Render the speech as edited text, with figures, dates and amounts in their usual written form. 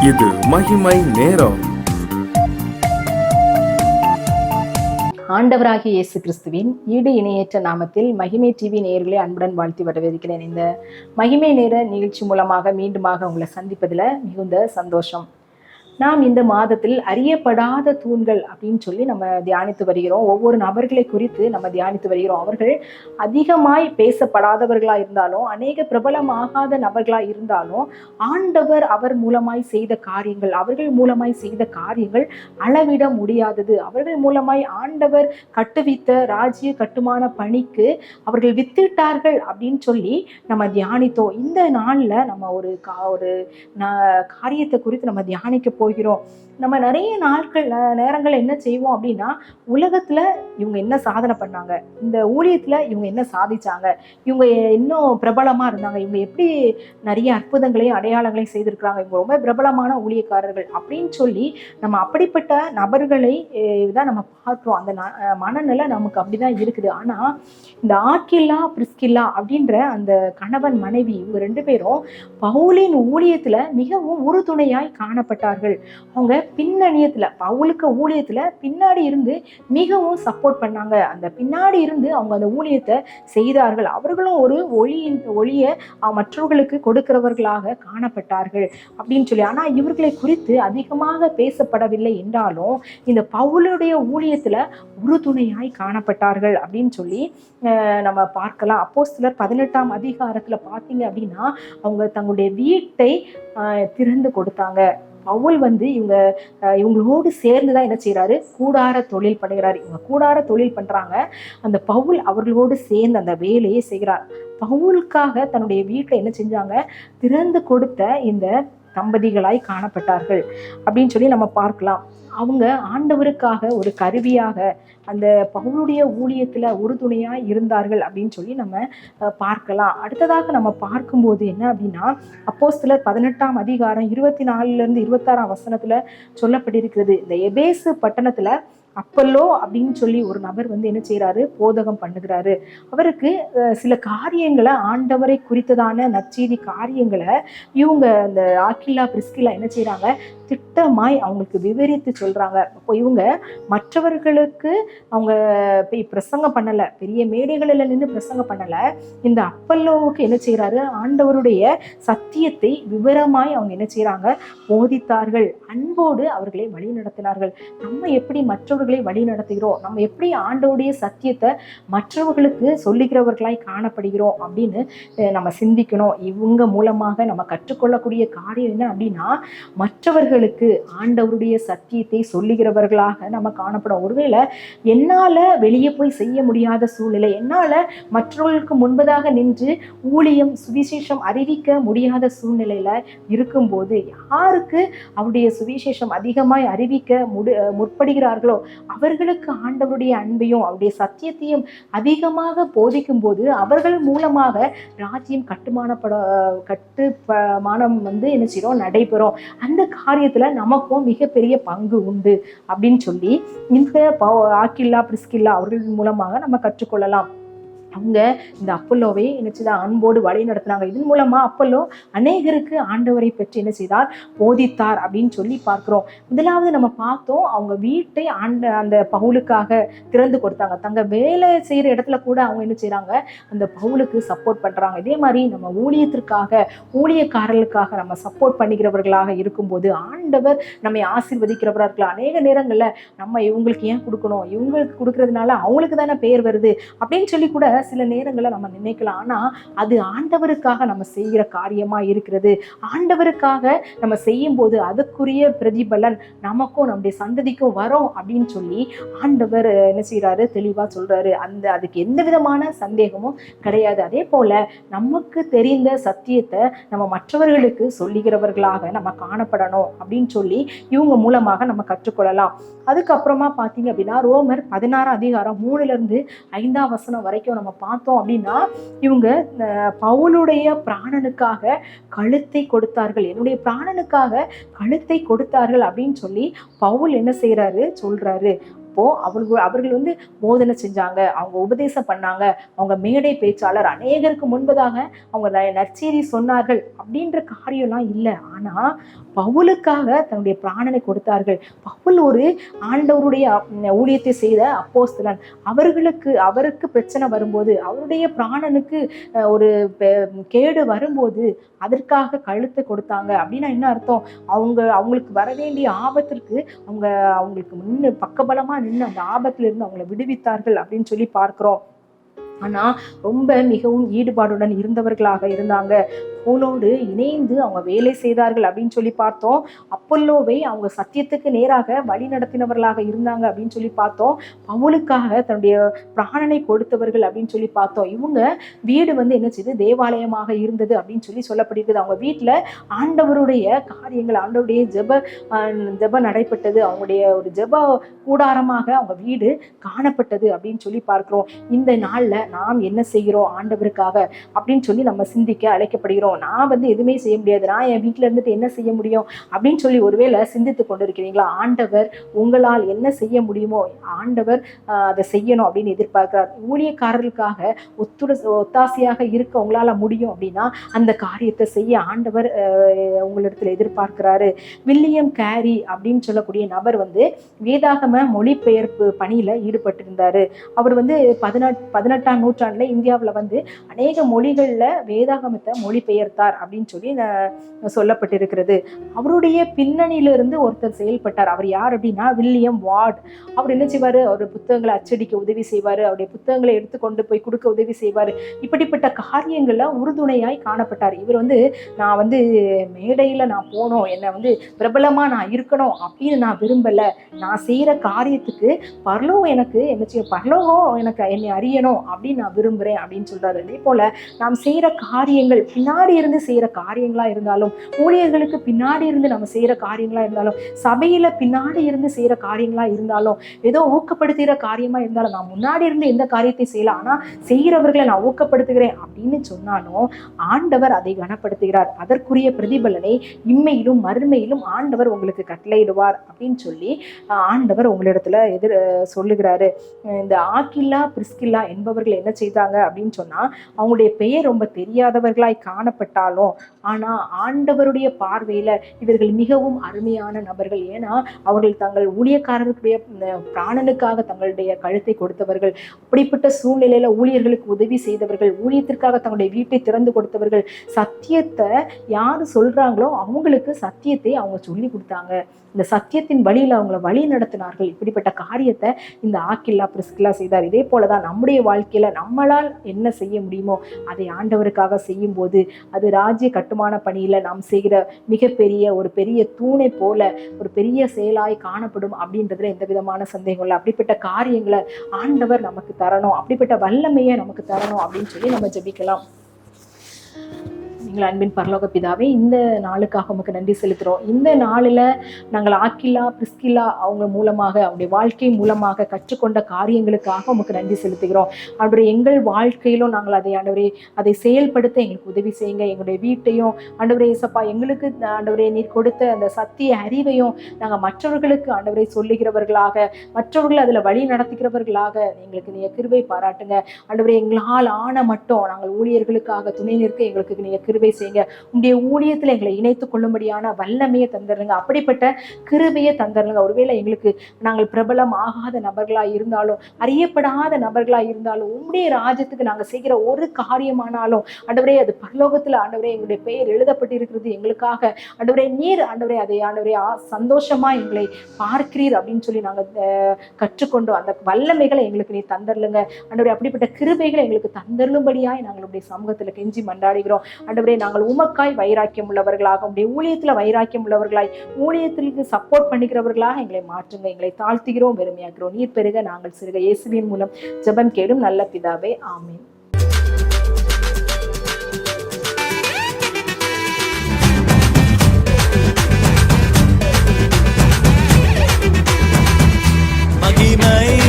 இது மகிமை நேரம். ஆண்டவராகிய இயேசு கிறிஸ்துவின் ஈடு இணையற்ற நாமத்தில் மகிமை டிவி நேயர்களை அன்புடன் வாழ்த்தி வரவேற்கிறேன். இந்த மகிமை நேர நிகழ்ச்சி மூலமாக மீண்டுமாக உங்களை சந்திப்பதில் மிகுந்த சந்தோஷம். நாம் இந்த மாதத்தில் அறியப்படாத தூண்கள் அப்படின்னு சொல்லி நம்ம தியானித்து வருகிறோம். ஒவ்வொரு நபர்களை குறித்து நம்ம தியானித்து வருகிறோம். அவர்கள் அதிகமாய் பேசப்படாதவர்களா இருந்தாலும், அநேக பிரபலமாகாத நபர்களா இருந்தாலும், ஆண்டவர் அவர் மூலமாய் செய்த காரியங்கள், அவர்கள் மூலமாய் செய்த காரியங்கள் அளவிட முடியாதது. அவர்கள் மூலமாய் ஆண்டவர் கட்டுவித்த ராஜ்ய கட்டுமான பணிக்கு அவர்கள் வித்திட்டார்கள் அப்படின்னு சொல்லி நம்ம தியானித்தோம். இந்த நாள்ல நம்ம ஒரு காரியத்தை குறித்து நம்ம தியானிக்க போகிறோம். நம்ம நிறைய நேரங்கள் என்ன செய்வோம் அப்படின்னா, உலகத்துல இவங்க என்ன சாதனை பண்ணாங்க, இந்த ஊழியத்துல இவங்க என்ன சாதிச்சாங்க, இவங்க இன்னும் பிரபலமா இருந்தாங்க, இவங்க எப்படி நிறைய அற்புதங்களையும் அடையாளங்களையும் செய்திருக்கிறாங்க, இவங்க ரொம்ப பிரபலமான ஊழியக்காரர்கள் அப்படின்னு சொல்லி நம்ம அப்படிப்பட்ட நபர்களை தான் நம்ம பார்க்கிறோம். அந்த மனநிலை நமக்கு அப்படிதான் இருக்குது. ஆனா இந்த ஆக்கில்லா பிரிஸ்கில்லா அப்படின்ற அந்த கணவன் மனைவி இவங்க ரெண்டு பேரும் பவுலின் ஊழியத்துல மிகவும் உறுதுணையாய் காணப்பட்டார்கள். அவங்க பின்னணியத்துல பவுலுக்கு ஊழியத்துல பின்னாடி இருந்து மிகவும் சப்போர்ட் பண்ணாங்க. அந்த பின்னாடி இருந்து அவங்க அந்த ஊழியத்தை செய்தார்கள். அவர்களும் ஒரு ஒளியை மற்றவர்களுக்கு கொடுக்கிறவர்களாக காணப்பட்டார்கள் அப்படின்னு சொல்லி. ஆனா இவர்களை குறித்து அதிகமாக பேசப்படவில்லை என்றாலும் இந்த பவுலுடைய ஊழியத்துல உறுதுணையாய் காணப்பட்டார்கள் அப்படின்னு சொல்லி நம்ம பார்க்கலாம். அப்போஸ்தலர் 18ஆம் அதிகாரத்துல பார்த்தீங்க அப்படின்னா, அவங்க தங்களுடைய வீட்டை திறந்து கொடுத்தாங்க. பவுல் இவங்களோடு சேர்ந்துதான் என்ன செய்யறாரு, கூடார தொழில் பண்ணுகிறாரு. இவங்க கூடார தொழில் பண்றாங்க. அந்த பவுல் அவர்களோடு சேர்ந்து அந்த வேலையை செய்கிறார். பவுலுக்காக தன்னுடைய வீட்டை என்ன செஞ்சாங்க, திறந்து கொடுத்த இந்த தம்பதிகளாய் காணப்பட்டார்கள் அப்படின்னு சொல்லி நம்ம பார்க்கலாம். அவங்க ஆண்டவருக்காக ஒரு கருவியாக அந்த பவுலுடைய ஊழியத்துல உறுதுணையா இருந்தார்கள் அப்படின்னு சொல்லி நம்ம பார்க்கலாம். அடுத்ததாக நம்ம பார்க்கும்போது என்ன அப்படின்னா, அப்போஸ்தலர் 18ஆம் அதிகாரம் 24 to 26 சொல்லப்பட்டிருக்கிறது. இந்த எபேசு பட்டணத்துல அப்பல்லோ அப்படின்னு சொல்லி ஒரு நபர் என்ன செய்யறாரு, போதகம் பண்ணுகிறாரு. அவருக்கு சில காரியங்களை, ஆண்டவரை குறித்ததான நற்செய்தி காரியங்களை இவங்க இந்த ஆக்கில்லா பிரிஸ்கில்லா என்ன செய்யறாங்க, திட்டமாய் அவங்களுக்கு விவரித்து சொல்றாங்க. அப்போ இவங்க மற்றவர்களுக்கு அவங்க பிரசங்கம் பண்ணல, பெரிய மேடைகளில் நின்று பிரசங்கம் பண்ணல. இந்த அப்பல்லோவுக்கு என்ன செய்யறாரு, ஆண்டவருடைய சத்தியத்தை விவரமாய் அவங்க என்ன செய்யறாங்க, போதித்தார்கள். அன்போடு அவர்களை வழி நடத்தினார்கள். நம்ம எப்படி மற்றவர்களை வழி நடத்துகிறோம், நம்ம எப்படி ஆண்டவருடைய சத்தியத்தை மற்றவர்களுக்கு சொல்லுகிறவர்களாய் காணப்படுகிறோம் அப்படின்னு நம்ம சிந்திக்கணும். இவங்க மூலமாக நம்ம கற்றுக்கொள்ளக்கூடிய காரியம் என்ன அப்படின்னா, மற்றவர்களுக்கு ஆண்டவருடைய சத்தியத்தை சொல்லுகிறவர்களாக நம்ம காணப்படும். ஒருவேளை என்னால வெளியே போய் செய்ய முடியாத சூழ்நிலை, என்னால மற்றவர்களுக்கு முன்பதாக நின்று ஊழியம் சுவிசேஷம் அறிவிக்க முடியாத சூழ்நிலையில இருக்கும்போது, யாருக்கு அவருடைய சுவிசேஷம் அதிகமாய் அறிவிக்க முற்படுகிறார்களோ அவர்களுக்கு ஆண்டவருடைய அன்பையும் அவருடைய சத்தியத்தையும் அதிகமாக போதிக்கும் போது அவர்கள் மூலமாக ராஜ்யம் கட்டுமானம் என்ன செய்யறோம், நடைபெறும். அந்த காரியத்துல நமக்கும் மிகப்பெரிய பங்கு உண்டு அப்படின்னு சொல்லி இந்த ஆக்கில்லா பிரிஸ்கில்லா அவர்கள் மூலமாக நம்ம கற்றுக்கொள்ளலாம். அவங்க இந்த அப்பல்லோவை என்னச்சுதான் அன்போடு வழி நடத்தினாங்க. இதன் மூலமா அப்பல்லோ அநேகருக்கு ஆண்டவரை பற்றி என்ன செய்தார், போதித்தார் அப்படின்னு சொல்லி பார்க்கிறோம். முதலாவது நம்ம பார்த்தோம், அவங்க வீட்டை அந்த பவுலுக்காக திறந்து கொடுத்தாங்க. தங்க வேலை செய்யற இடத்துல கூட அவங்க என்ன செய்யறாங்க, அந்த பவுலுக்கு சப்போர்ட் பண்றாங்க. இதே மாதிரி நம்ம ஊழியத்திற்காக, ஊழியக்காரர்களுக்காக நம்ம சப்போர்ட் பண்ணிக்கிறவர்களாக இருக்கும்போது ஆண்டவர் நம்மை ஆசீர்வதிக்கிறவர்களா இருக்கலாம். அநேக நேரங்கள்ல நம்ம இவங்களுக்கு ஏன் கொடுக்கணும், இவங்களுக்கு கொடுக்கறதுனால அவங்களுக்கு தானே பெயர் வருது அப்படின்னு சொல்லி கூட சில நேரங்களில் நம்ம நினைக்கலாம். ஆனா அது ஆண்டவருக்காக நம்ம செய்கிற காரியமா இருக்கிறது. ஆண்டவருக்காக நம்ம செய்யும் போது அதுக்குரிய பிரதிபலன் நமக்கும் நம்முடைய சந்ததிக்கும் வரும் அப்படின்னு சொல்லி ஆண்டவர் என்ன செய்யறாரு, தெளிவா சொல்றாரு. அதுக்கு எந்த விதமான சந்தேகமும் கிடையாது. அதே போல நமக்கு தெரிந்த சத்தியத்தை நம்ம மற்றவர்களுக்கு சொல்லுகிறவர்களாக நம்ம காணப்படணும் அப்படின்னு சொல்லி இவங்க மூலமாக நம்ம கற்றுக்கொள்ளலாம். அதுக்கப்புறமா பார்த்தீங்க அப்படின்னா, ரோமர் 16ஆம் அதிகாரம் 3 to 5 வரைக்கும் நம்ம பார்த்தோம் அப்படின்னா, இவங்க பவுலுடைய பிராணனுக்காக கழுத்தை கொடுத்தார்கள். என்னுடைய பிராணனுக்காக கழுத்தை கொடுத்தார்கள் அப்படின்னு சொல்லி பவுல் என்ன செய்யறாரு, சொல்றாரு. அப்போ அவர்கள் வந்து போதனை செஞ்சாங்க, அவங்க உபதேசம் பண்ணாங்க, அவங்க மேடை பேச்சாளர், அநேகருக்கு முன்பதாக அவங்க நற்செய்தி சொன்னார்கள் அப்படின்ற காரியம்லாம் இல்லை. ஆனா பவுலுக்காக தன்னுடைய பிராணனை கொடுத்தார்கள். பவுல் ஒரு ஆண்டவருடைய ஊழியத்தை செய்த அப்போஸ்தலன். அவருக்கு பிரச்சனை வரும்போது, அவருடைய பிராணனுக்கு ஒரு கேடு வரும்போது அதற்காக கழுத்தை கொடுத்தாங்க. அப்படின்னா என்ன அர்த்தம்? அவங்களுக்கு வர வேண்டிய ஆபத்திற்கு அவங்களுக்கு முன்னு பக்கபலமா நின்று அந்த ஆபத்துல இருந்து அவங்களை விடுவித்தார்கள் அப்படின்னு சொல்லி பார்க்கிறோம். ஆனா ரொம்ப மிகவும் ஈடுபாடுடன் இருந்தவர்களாக இருந்தாங்க. பவுலோடு இணைந்து அவங்க வேலை செய்தார்கள் அப்படின்னு சொல்லி பார்த்தோம். அப்பல்லோவை அவங்க சத்தியத்துக்கு நேராக வழி நடத்தினவர்களாக இருந்தாங்க அப்படின்னு சொல்லி பார்த்தோம். பவுலுக்காக தன்னுடைய பிராணனை கொடுத்தவர்கள் அப்படின்னு சொல்லி பார்த்தோம். இவங்க வீடு வந்து என்ன செய்யுது? தேவாலயமாக இருந்தது அப்படின்னு சொல்லி சொல்லப்படுகிறது. அவங்க வீட்டுல ஆண்டவருடைய காரியங்கள், ஆண்டவருடைய ஜெப நடைபெற்றது. அவங்களுடைய ஒரு ஜெப கூடாரமாக அவங்க வீடு காணப்பட்டது அப்படின்னு சொல்லி பார்க்கிறோம். இந்த நாள்ல நாம் என்ன செய்கிறோம் ஆண்டவருக்காக அப்படின்னு சொல்லி நம்ம சிந்திக்க அழைக்கப்படுகிறோம். நான் வந்து எதுவுமே செய்ய முடியாது, நான் என் வீட்டுல இருந்துட்டு என்ன செய்ய முடியும் அப்படின்னு சொல்லி ஒருவேளை சிந்தித்து கொண்டிருக்கிறீங்களா? ஆண்டவர் உங்களால் என்ன செய்ய முடியுமோ ஆண்டவர் அதை செய்யணும் அப்படின்னு எதிர்பார்க்கிறார். ஊழியக்காரர்களுக்காக ஒத்தாசையாக இருக்க உங்களால முடியும் அப்படின்னா அந்த காரியத்தை செய்ய ஆண்டவர் உங்களிடத்துல எதிர்பார்க்கிறாரு. வில்லியம் கேரி அப்படின்னு சொல்லக்கூடிய நபர் வந்து வேதாகம மொழிபெயர்ப்பு பணியில ஈடுபட்டிருந்தாரு. அவர் வந்து 18ஆம் நூற்றாண்டுல இந்தியாவில் வந்து அநேக மொழிகள்ல வேதாகமத்தை மொழிபெயர்த்தார் அப்படின்னு சொல்லி சொல்லப்பட்டிருக்கிறது. அவருடைய பின்னணியிலிருந்து ஒருத்தர் செயல்பட்டார். அவர் யார் அப்படின்னா வில்லியம் வார்ட். அவர் என்ன செய்வாரு? அவர் புத்தகங்களை அச்சடிக்க உதவி செய்வாரு, அவருடைய புத்தகங்களை எடுத்துக்கொண்டு போய் கொடுக்க உதவி செய்வாரு. இப்படிப்பட்ட காரியங்கள்ல உறுதுணையாய் காணப்பட்டார். இவர் வந்து நான் வந்து மேடையில நான் போனோம், என்னை வந்து பிரபலமா நான் இருக்கணும் அப்படின்னு நான் விரும்பல. நான் செய்யற காரியத்துக்கு பரலோகம் எனக்கு என்ன செய்ய, பரலோகம் எனக்கு என்னை அறியணும் அப்படின்னு நான் விரும்புறேன் அப்படின்னு சொல்றாரு. அதே போல நாம் செய்யற காரியங்கள் பின்னாடி இருந்து செய்யற காரியங்களா இருந்தாலும், ஊழியர்களுக்கு பின்னாடி இருந்து நம்ம செய்யற காரியங்களா இருந்தாலும், சபையில பின்னாடி இருந்து செய்யற காரியங்களா இருந்தாலும், ஏதோ ஊக்கப்படுத்துகிற காரியமா இருந்தாலும், நான் முன்னாடி இருந்து எந்த காரியத்தை செய்யலாம், ஆனா செய்யறவர்களை நான் ஊக்கப்படுத்துகிறேன் அப்படின்னு சொன்னாலும் ஆண்டவர் அதை கனப்படுத்துகிறார். அதற்குரிய பிரதிபலனை இம்மையிலும் மறுமையிலும் ஆண்டவர் உங்களுக்கு கட்டளையிடுவார் அப்படின்னு சொல்லி ஆண்டவர் உங்களிடத்துல சொல்லுகிறாரு. இந்த ஆக்கில்லா பிரிஸ்கில்லா என்பவர்கள் என்ன செய்தாங்க அப்படின்னு சொன்னா, அவங்களுடைய பெயர் ரொம்ப தெரியாதவர்களாய் காணப்பட்டாலும் ஆனா ஆண்டவருடைய பார்வையில இவர்கள் மிகவும் அருமையான நபர்கள். ஏன்னா அவர்கள் தங்கள் ஊழியக்காரர்களுடைய பிராணனுக்காக தங்களுடைய கழுத்தை கொடுத்தவர்கள். அப்படிப்பட்ட சூழ்நிலையில ஊழியர்களுக்கு உதவி செய்தவர்கள், ஊழியத்திற்காக தங்களுடைய வீட்டை திறந்து கொடுத்தவர்கள். சத்தியத்தை யாரு சொல்றாங்களோ அவங்களுக்கு சத்தியத்தை அவங்க சொல்லி கொடுத்தாங்க. இந்த சத்தியத்தின் வழியில அவங்கள வழி நடத்தினார்கள். இப்படிப்பட்ட காரியத்தை இந்த ஆக்கில்லா பிரிஸ்கில்லா செய்தார். இதே போலதான் நம்முடைய வாழ்க்கையில நம்மளால் என்ன செய்ய முடியுமோ அதை ஆண்டவருக்காக செய்யும் போது அது ராஜ்ய கட்டுமான பணியில நாம் செய்கிற மிகப்பெரிய ஒரு பெரிய தூணை போல ஒரு பெரிய செயலாய் காணப்படும் அப்படின்றதுல எந்த விதமான சந்தேகம் இல்லை. அப்படிப்பட்ட காரியங்களை ஆண்டவர் நமக்கு தரணும், அப்படிப்பட்ட வல்லமையை நமக்கு தரணும் அப்படின்னு சொல்லி நம்ம ஜெபிக்கலாம். எங்கள் அன்பின் பரலோக பிதாவே, இந்த நாளுக்காக உமக்கு நன்றி செலுத்துகிறோம். இந்த நாளில் நாங்கள் ஆக்கில்லா பிரிஸ்கில்லா அவங்க மூலமாக, அவங்களுடைய வாழ்க்கை மூலமாக கற்றுக்கொண்ட காரியங்களுக்காக உமக்கு நன்றி செலுத்துகிறோம். ஆண்டவரே, எங்கள் வாழ்க்கையிலும் நாங்கள் அதை செயல்படுத்த எங்களுக்கு உதவி செய்யுங்க. எங்களுடைய வீட்டையும் ஆண்டவரே இயேசப்பா, எங்களுக்கு ஆண்டவரே நீர் கொடுத்த அந்த சத்திய அறிவையும் நாங்கள் மற்றவர்களுக்கு ஆண்டவரை சொல்லுகிறவர்களாக, மற்றவர்கள் அதில் வழி நடத்துகிறவர்களாக எங்களுக்கு நீங்க கிருபை பாராட்டுங்க. ஆண்டவரே, எங்களால் ஆன மட்டும் நாங்கள் ஊழியர்களுக்காக துணை நிற்க எங்களுக்கு நீங்க கிருபை செய்யுங்க. உங்களுடைய ஊழியத்துல எங்களை இணைத்துக் கொள்ளும்படியான வல்லமையை தந்துருங்க, அப்படிப்பட்ட கிருபையை தந்துருங்க. ஒருவேளை எங்களுக்கு நாங்கள் பிரபலம் ஆகாத நபர்களா இருந்தாலும், அறியப்படாத நபர்களா இருந்தாலும், உங்களுடைய ராஜ்யத்துக்கு நாங்கள் செய்கிற ஒரு காரியமானாலும் ஆண்டவரே அது பரலோகத்துல ஆண்டவரே எங்களுடைய பெயர் எழுதப்பட்டு இருக்கிறது எங்களுக்காக. ஆண்டவரே நீர் ஆண்டவரே அதை ஆண்டவரே சந்தோஷமா எங்களை பார்க்கிறீர் அப்படின்னு சொல்லி நாங்கள் கற்றுக்கொண்டோம். அந்த வல்லமைகளை எங்களுக்கு நீ தந்தருளுங்க ஆண்டவரே. அப்படிப்பட்ட கிருபைகளை எங்களுக்கு தந்தருளும்படியாய் நாங்களுடைய சமூகத்துல கெஞ்சி மன்றாடுகிறோம். ஆண்டவரே, நாங்கள் உமக்காய் வைராக்கியம் உள்ளவர்களாக, உங்களுடைய ஊழியத்துல வைராக்கியம் உள்ளவர்களாய், ஊழியத்திற்கு சப்போர்ட் பண்ணிக்கிறவர்களாக எங்களை மாற்றுங்க. எங்களை தாழ்த்துகிறோம், வெறுமையாகிறோம். நீர் பெருக, நாங்கள் சிறுக. இயேசுவின் மூலம் ஜெபம் கேடும் நல்ல பிதாவே, ஆமென். மகிமை